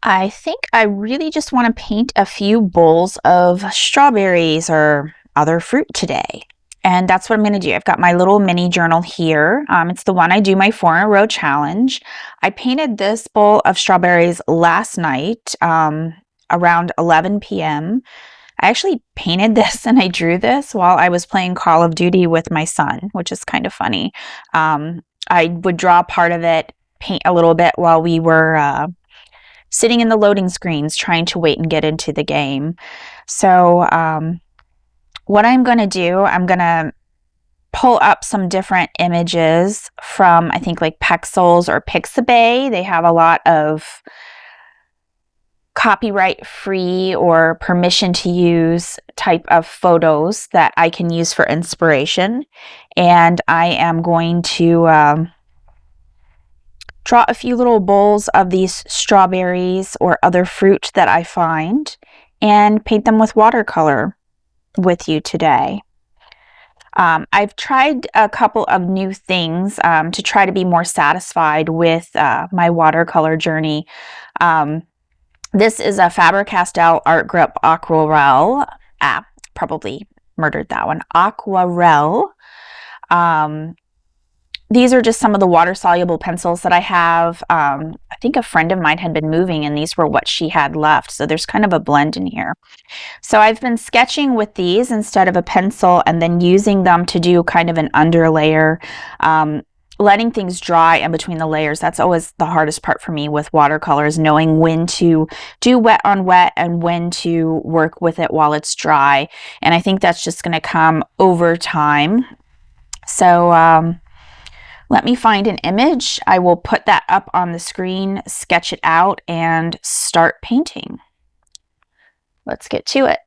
I think I really just want to paint a few bowls of strawberries or other fruit today. And that's what I'm going to do. I've got my little mini journal here. It's the one I do my 4 in a row challenge. I painted this bowl of strawberries last night around 11 p.m. I actually painted this and I drew this while I was playing Call of Duty with my son, which is kind of funny. I would draw part of it, paint a little bit while we were sitting in the loading screens trying to wait and get into the game. So what I'm going to do, I'm going to pull up some different images from, I think, like Pexels or Pixabay. They have a lot of copyright free or permission to use type of photos that I can use for inspiration. And I am going to draw a few little bowls of these strawberries or other fruit that I find and paint them with watercolor with you today. I've tried a couple of new things to try to be more satisfied with my watercolor journey. This is a Faber-Castell Art Grip Aquarelle. Probably murdered that one. Aquarelle. These are just some of the water-soluble pencils that I have. I think a friend of mine had been moving and these were what she had left. So there's kind of a blend in here. So I've been sketching with these instead of a pencil and then using them to do kind of an underlayer, letting things dry in between the layers. That's always the hardest part for me with watercolors, knowing when to do wet on wet and when to work with it while it's dry. And I think that's just going to come over time. So let me find an image. I will put that up on the screen, sketch it out, and start painting. Let's get to it.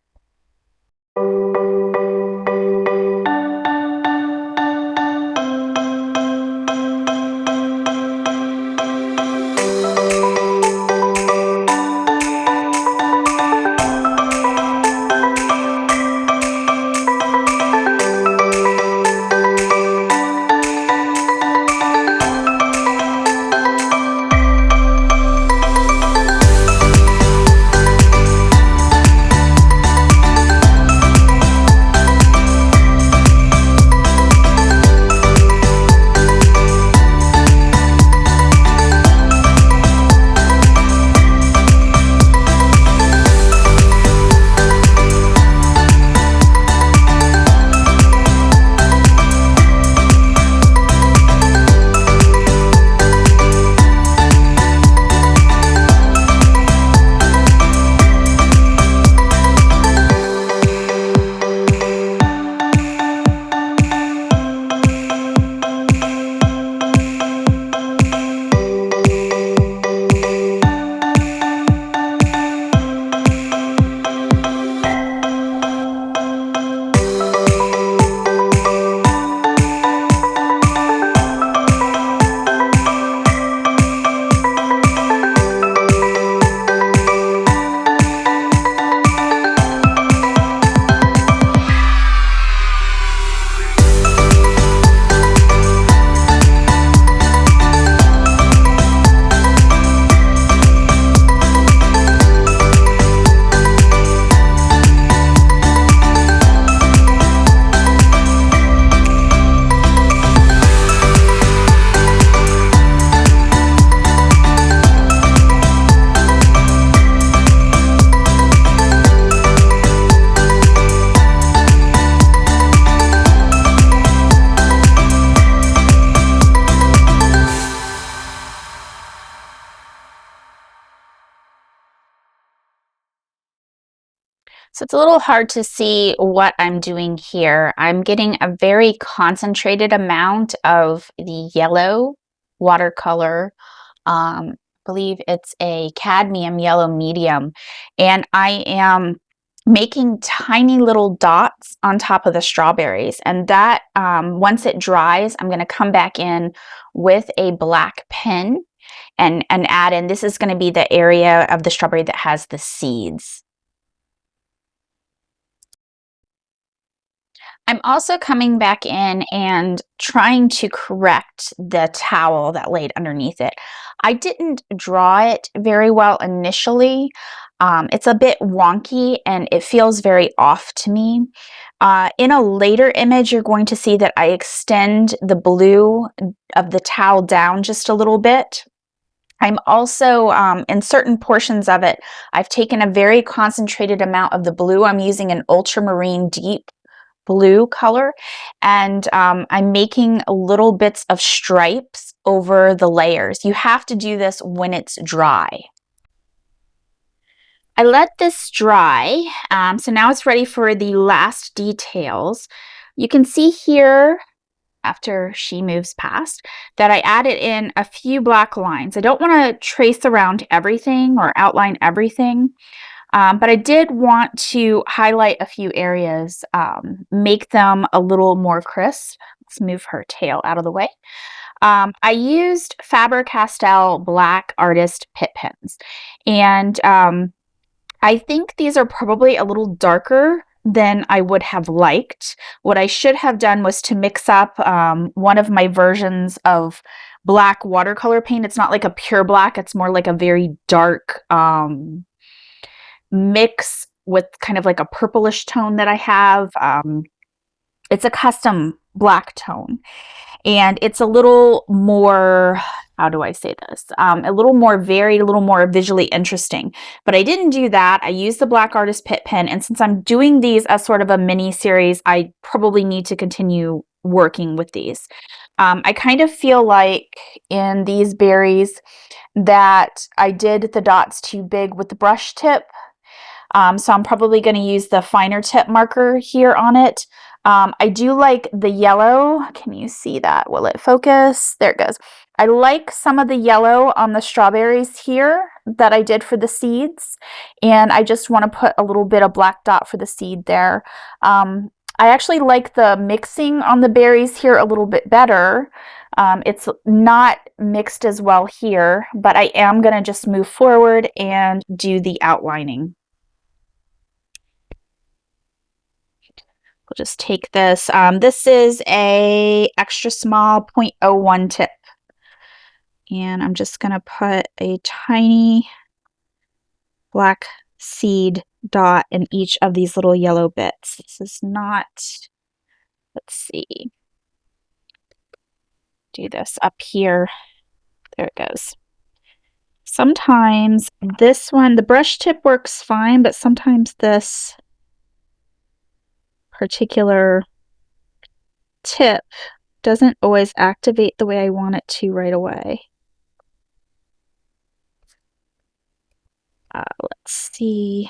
So it's a little hard to see what I'm doing here. I'm getting a very concentrated amount of the yellow watercolor. I believe it's a cadmium yellow medium. And I am making tiny little dots on top of the strawberries. And that, once it dries, I'm going to come back in with a black pen and add in, this is going to be the area of the strawberry that has the seeds. I'm also coming back in and trying to correct the towel that laid underneath it. I didn't draw it very well initially. It's a bit wonky and it feels very off to me. In a later image, you're going to see that I extend the blue of the towel down just a little bit. I'm also, in certain portions of it, I've taken a very concentrated amount of the blue. I'm using an ultramarine deep blue color, and I'm making little bits of stripes over the layers. You have to do this when it's dry. I let this dry, so now it's ready for the last details. You can see here, after she moves past, that I added in a few black lines. I don't want to trace around everything or outline everything, but I did want to highlight a few areas, make them a little more crisp. Let's move her tail out of the way. I used Faber-Castell Black Artist Pitt pens, and I think these are probably a little darker than I would have liked. What I should have done was to mix up one of my versions of black watercolor paint. It's not like a pure black, it's more like a very dark mix with kind of like a purplish tone that I have. It's a custom black tone. And it's a little more, how do I say this? A little more varied, a little more visually interesting. But I didn't do that. I used the Black Artist Pitt pen. And since I'm doing these as sort of a mini series, I probably need to continue working with these. I kind of feel like in these berries that I did the dots too big with the brush tip. So I'm probably going to use the finer tip marker here on it. I do like the yellow. Can you see that? Will it focus? There it goes. I like some of the yellow on the strawberries here that I did for the seeds. And I just want to put a little bit of black dot for the seed there. I actually like the mixing on the berries here a little bit better. It's not mixed as well here, but I am going to just move forward and do the outlining. We'll just take this. This is a extra small 0.01 tip. And I'm just going to put a tiny black seed dot in each of these little yellow bits. This is not, let's see, do this up here. There it goes. Sometimes this one, the brush tip works fine, but sometimes this particular tip doesn't always activate the way I want it to right away. Let's see,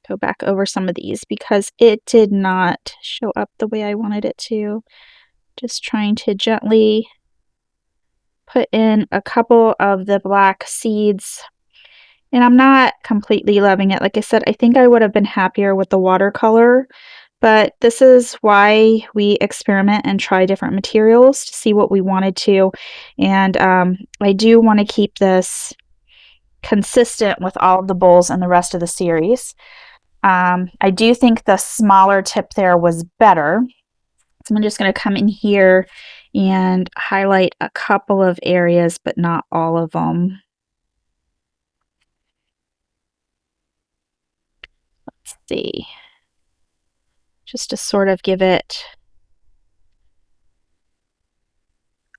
go back over some of these because it did not show up the way I wanted it to. Just trying to gently put in a couple of the black seeds. And I'm not completely loving it. Like I said, I think I would have been happier with the watercolor, but this is why we experiment and try different materials to see what we wanted to. And I do want to keep this consistent with all of the bowls and the rest of the series. I do think the smaller tip there was better. So I'm just going to come in here and highlight a couple of areas, but not all of them. Let's see. Just to sort of give it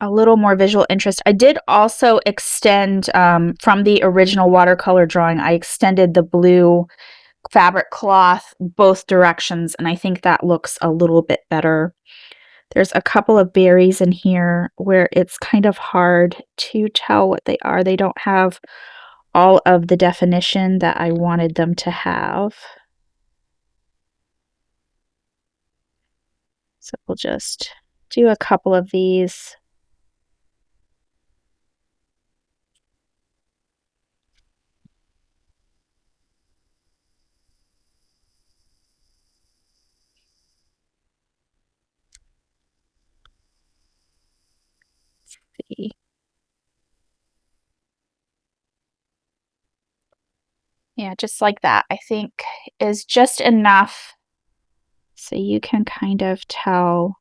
a little more visual interest. I did also extend from the original watercolor drawing, I extended the blue fabric cloth both directions, and I think that looks a little bit better. There's a couple of berries in here where it's kind of hard to tell what they are. They don't have all of the definition that I wanted them to have. So we'll just do a couple of these. See. Yeah, just like that, I think is just enough So you can kind of tell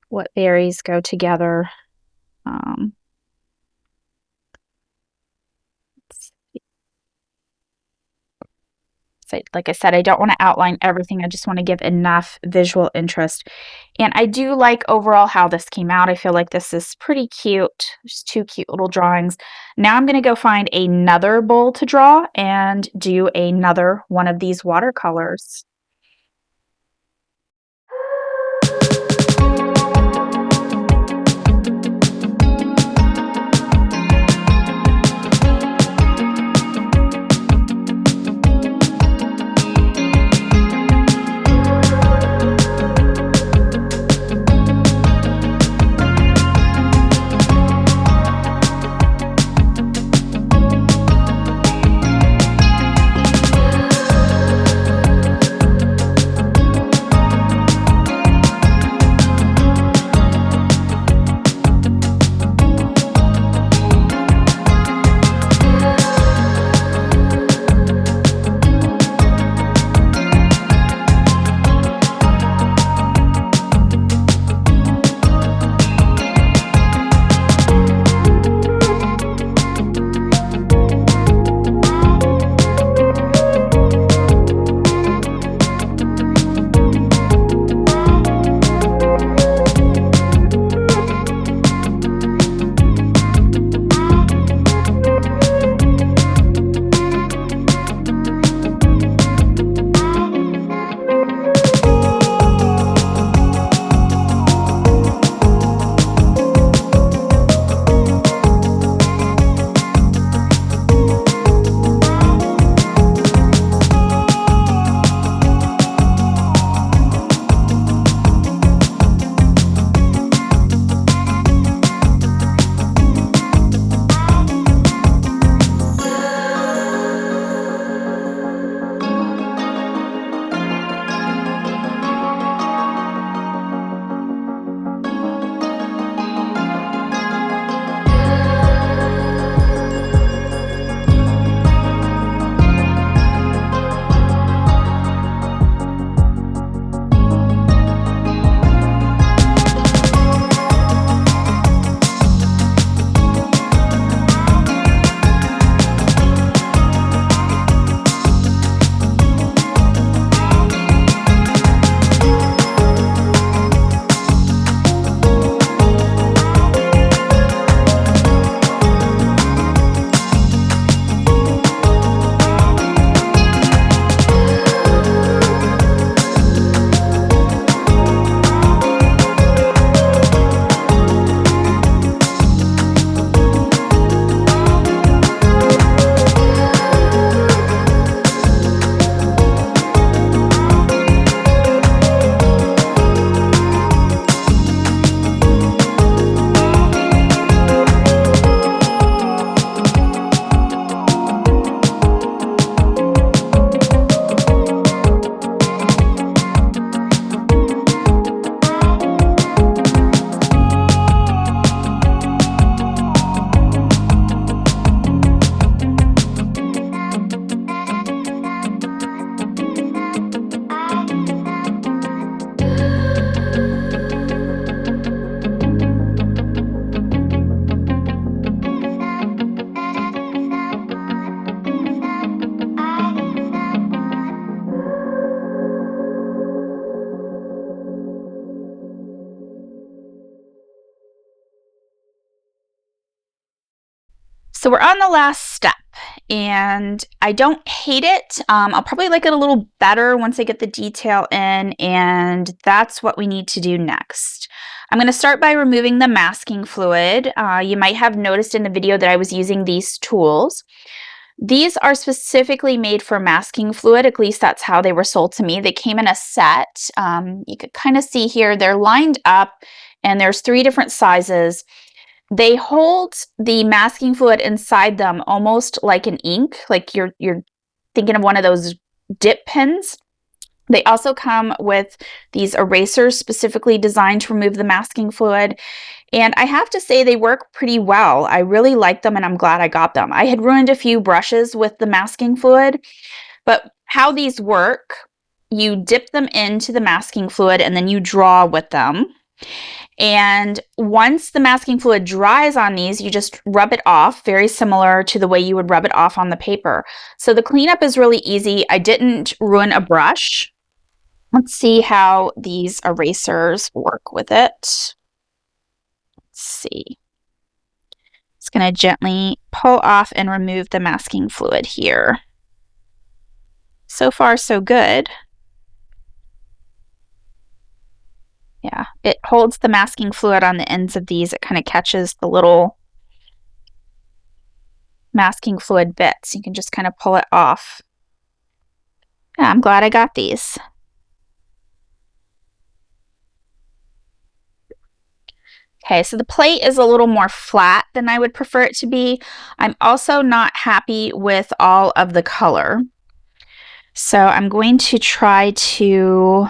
what berries go together. So like I said, I don't want to outline everything. I just want to give enough visual interest. And I do like overall how this came out. I feel like this is pretty cute. There's two cute little drawings. Now I'm going to go find another bowl to draw and do another one of these watercolors. So we're on the last step, and I don't hate it. I'll probably like it a little better once I get the detail in, and that's what we need to do next. I'm going to start by removing the masking fluid. You might have noticed in the video that I was using these tools. These are specifically made for masking fluid, at least that's how they were sold to me. They came in a set. You could kind of see here, they're lined up, and there's 3 different sizes. They hold the masking fluid inside them almost like an ink, like you're thinking of one of those dip pens. They also come with these erasers specifically designed to remove the masking fluid. And I have to say they work pretty well. I really like them and I'm glad I got them. I had ruined a few brushes with the masking fluid, but how these work you dip them into the masking fluid and then you draw with them. And once the masking fluid dries on these, you just rub it off, very similar to the way you would rub it off on the paper. So the cleanup is really easy. I didn't ruin a brush. Let's see how these erasers work with it. Let's see. It's going to gently pull off and remove the masking fluid here. So far, so good. Yeah, it holds the masking fluid on the ends of these. It kind of catches the little masking fluid bits. You can just kind of pull it off. Yeah, I'm glad I got these. Okay, so the plate is a little more flat than I would prefer it to be. I'm also not happy with all of the color. So I'm going to try to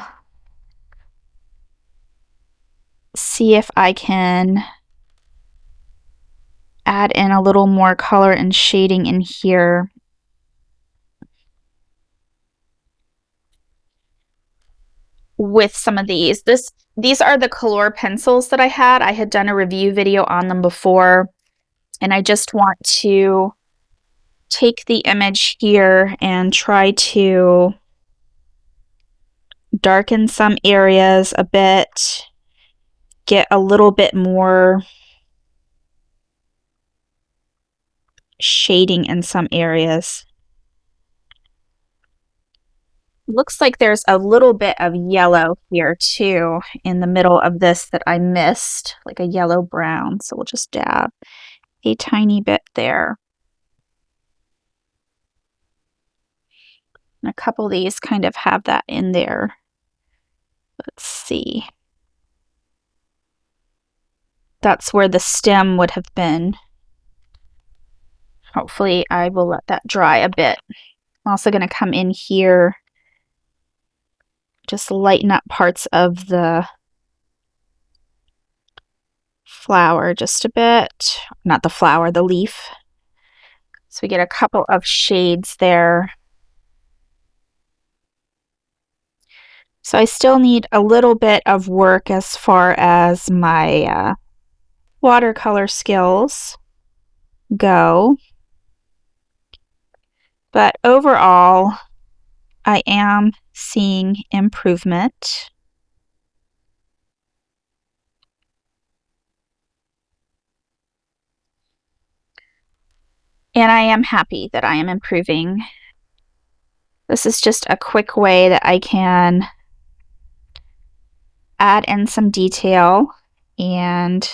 see if I can add in a little more color and shading in here. With some of these. These are the color pencils that I had. I had done a review video on them before, and I just want to take the image here and try to darken some areas a bit, get a little bit more shading in some areas. Looks like there's a little bit of yellow here too in the middle of this that I missed, like a yellow brown. So we'll just dab a tiny bit there. And a couple of these kind of have that in there. Let's see. That's where the stem would have been. Hopefully I will let that dry a bit. I'm also going to come in here, just lighten up parts of the flower just a bit. Not the flower, the leaf. So we get a couple of shades there. So I still need a little bit of work as far as my watercolor skills go. But overall, I am seeing improvement. And I am happy that I am improving. This is just a quick way that I can add in some detail and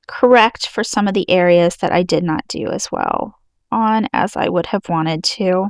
correct for some of the areas that I did not do as well on as I would have wanted to.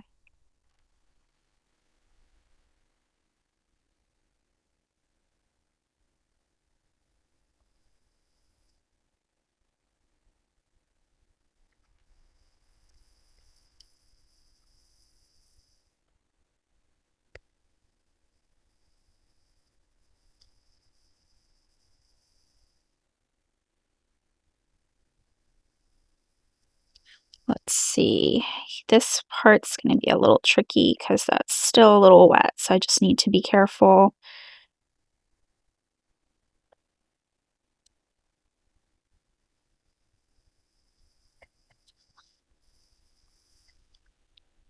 Let's see, this part's going to be a little tricky because that's still a little wet, so I just need to be careful.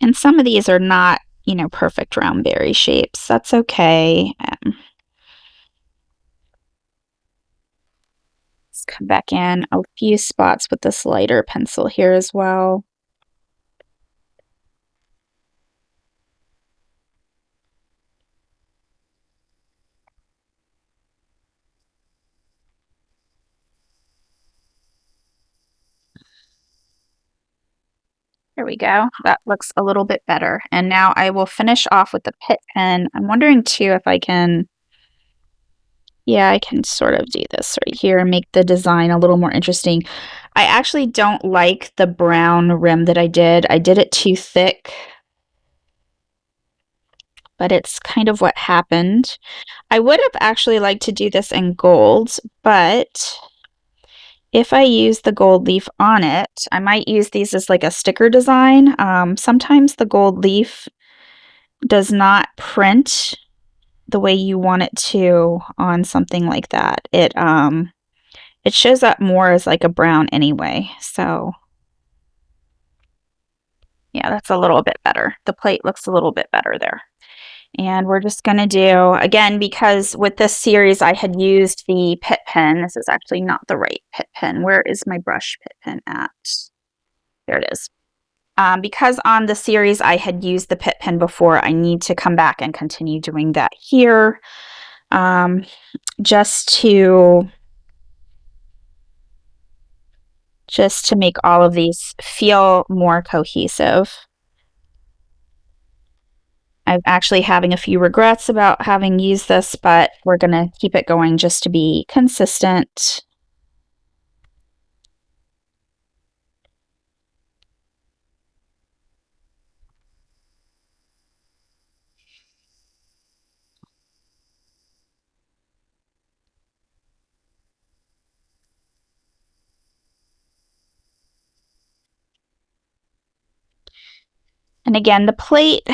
And some of these are not, you know, perfect round berry shapes. That's okay. Let's come back in a few spots with this lighter pencil here as well. There we go. That looks a little bit better. And now I will finish off with the Pitt pen. I'm wondering too if I can, yeah, I can sort of do this right here and make the design a little more interesting. I actually don't like the brown rim that I did. I did it too thick, but it's kind of what happened. I would have actually liked to do this in gold, but if I use the gold leaf on it, I might use these as like a sticker design. Sometimes the gold leaf does not print the way you want it to on something like that. It shows up more as like a brown anyway. So yeah, that's a little bit better. The plate looks a little bit better there. And we're just going to do, again, because with this series I had used the Pitt pen. This is actually not the right Pitt pen. Where is my brush Pitt pen at? There it is. Because on the series I had used the Pitt pen before, I need to come back and continue doing that here, just to make all of these feel more cohesive. I'm actually having a few regrets about having used this, but we're going to keep it going just to be consistent. And again, the plate,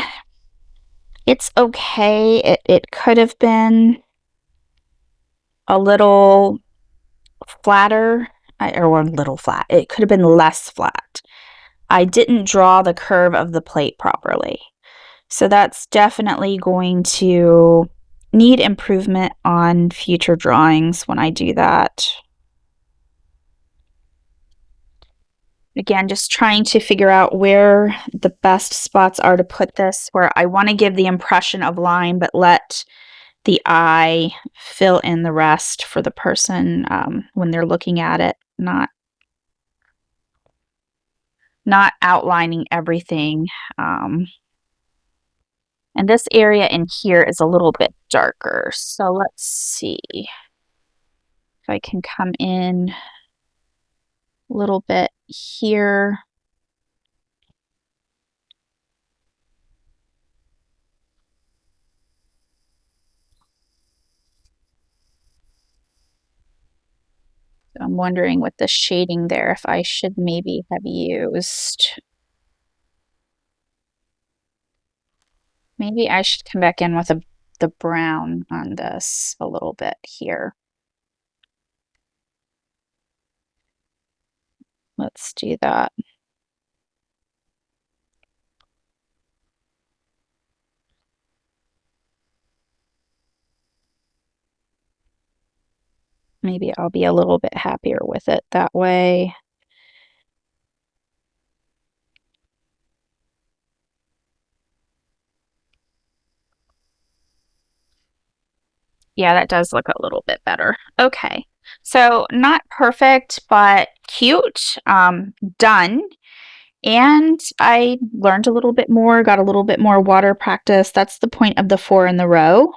it's okay. It could have been a little flatter, or a little flat. It could have been less flat. I didn't draw the curve of the plate properly. So that's definitely going to need improvement on future drawings when I do that. Again, just trying to figure out where the best spots are to put this, where I want to give the impression of line, but let the eye fill in the rest for the person when they're looking at it, not outlining everything. And this area in here is a little bit darker. So let's see if I can come in a little bit here. So I'm wondering with the shading there if I should maybe have used, maybe I should come back in with the brown on this a little bit here. Let's do that. Maybe I'll be a little bit happier with it that way. Yeah, that does look a little bit better. Okay, so not perfect, but cute. Done. And I learned a little bit more, got a little bit more water practice. That's the point of the 4 in the row.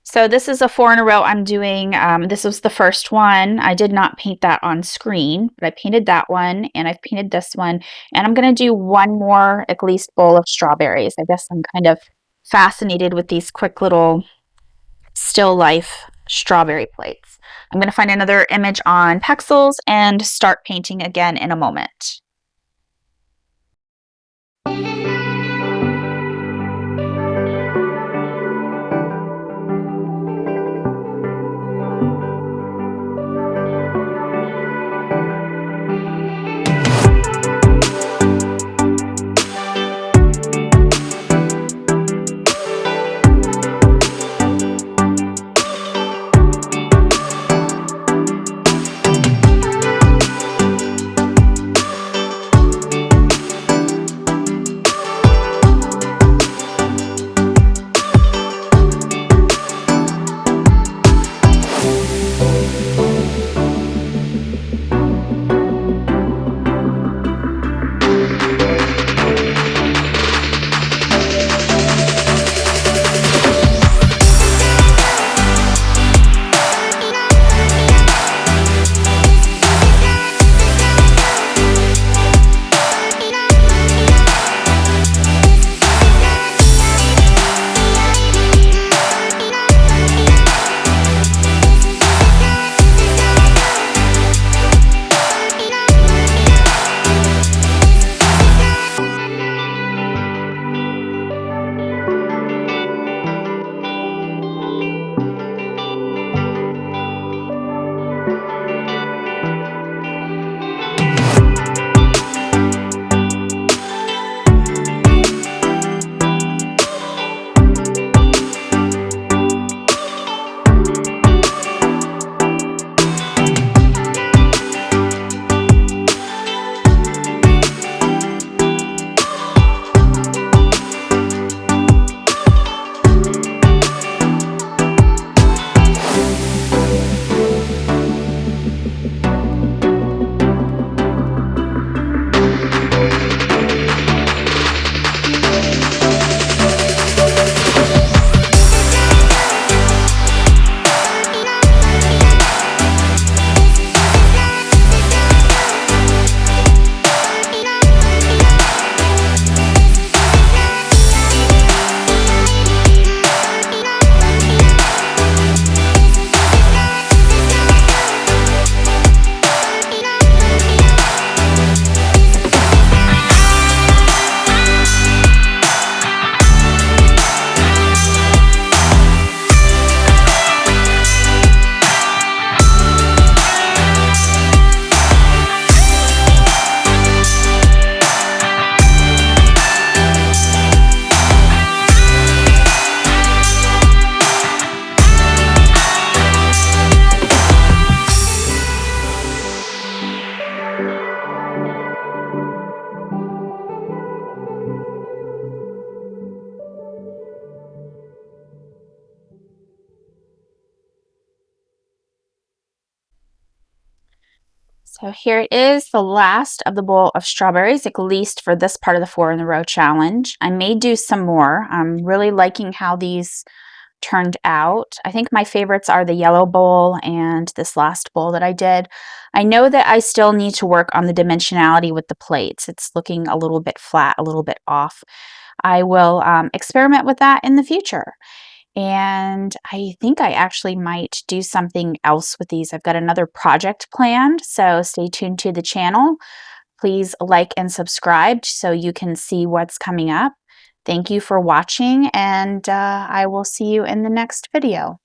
So this is a 4 in a row I'm doing. This was the first one. I did not paint that on screen, but I painted that one, and I've painted this one. And I'm going to do one more, at least, bowl of strawberries. I guess I'm kind of fascinated with these quick little still life strawberry plates. I'm going to find another image on Pexels and start painting again in a moment. So here it is, the last of the bowl of strawberries, at least for this part of the 4 in a row challenge. I may do some more. I'm really liking how these turned out. I think my favorites are the yellow bowl and this last bowl that I did. I know that I still need to work on the dimensionality with the plates. It's looking a little bit flat, a little bit off. I will experiment with that in the future. And I think I actually might do something else with these. I've got another project planned, so stay tuned to the channel. Please like and subscribe so you can see what's coming up. Thank you for watching, and I will see you in the next video.